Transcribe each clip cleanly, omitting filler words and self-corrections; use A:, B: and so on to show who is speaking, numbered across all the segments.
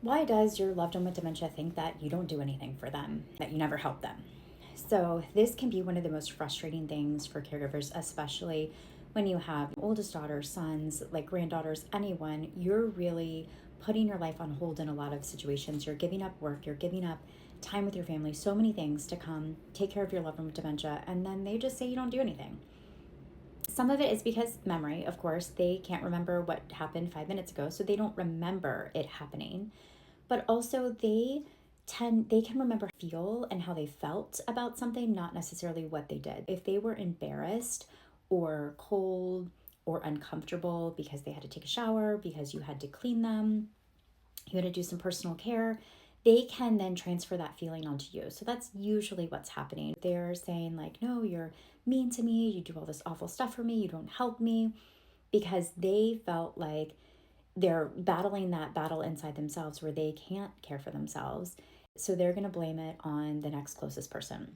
A: Why does your loved one with dementia think that you don't do anything for them, that you never help them? So, this can be one of the most frustrating things for caregivers, especially when you have oldest daughters, sons, like granddaughters, anyone. You're really putting your life on hold in a lot of situations. You're giving up work, you're giving up time with your family, so many things to come take care of your loved one with dementia, and then they just say you don't do anything. Some of it is because memory, of course, they can't remember what happened 5 minutes ago, so they don't remember it happening. But also they can remember feel and how they felt about something, not necessarily what they did. If they were embarrassed or cold or uncomfortable because they had to take a shower, because you had to clean them, you had to do some personal care, they can then transfer that feeling onto you. So that's usually what's happening. They're saying, like, no, you're mean to me, you do all this awful stuff for me, you don't help me, because they felt like they're battling that battle inside themselves where they can't care for themselves. So they're going to blame it on the next closest person.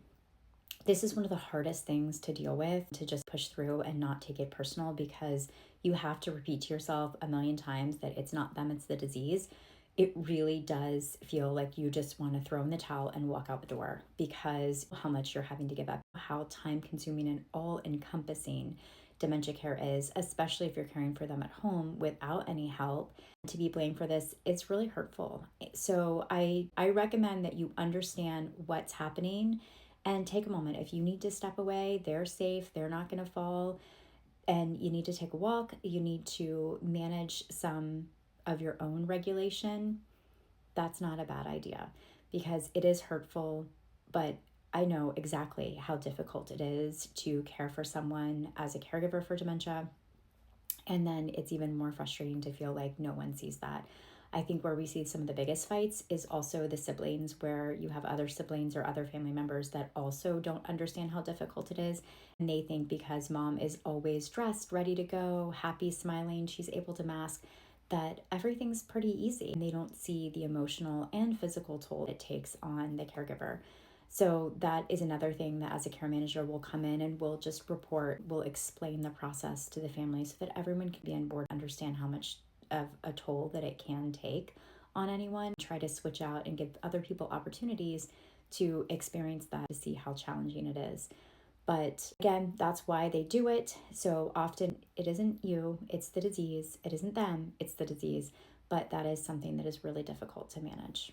A: This is one of the hardest things to deal with, to just push through and not take it personal, because you have to repeat to yourself a million times that it's not them, it's the disease. It really does feel like you just want to throw in the towel and walk out the door, because how much you're having to give up, how time consuming and all encompassing dementia care is, especially if you're caring for them at home without any help. To be blamed for this, it's really hurtful. So I recommend that you understand what's happening and take a moment. If you need to step away, they're safe, they're not going to fall, and you need to take a walk, you need to manage some of your own regulation, that's not a bad idea, because it is hurtful. But I know exactly how difficult it is to care for someone as a caregiver for dementia. And then it's even more frustrating to feel like no one sees that. I think where we see some of the biggest fights is also the siblings, where you have other siblings or other family members that also don't understand how difficult it is. And they think because mom is always dressed, ready to go, happy, smiling, she's able to mask, that everything's pretty easy. And they don't see the emotional and physical toll it takes on the caregiver. So that is another thing that as a care manager will come in and will just report, will explain the process to the family so that everyone can be on board, understand how much of a toll that it can take on anyone. Try to switch out and give other people opportunities to experience that, to see how challenging it is. But again, that's why they do it. So often it isn't you, it's the disease. It isn't them, it's the disease. But that is something that is really difficult to manage.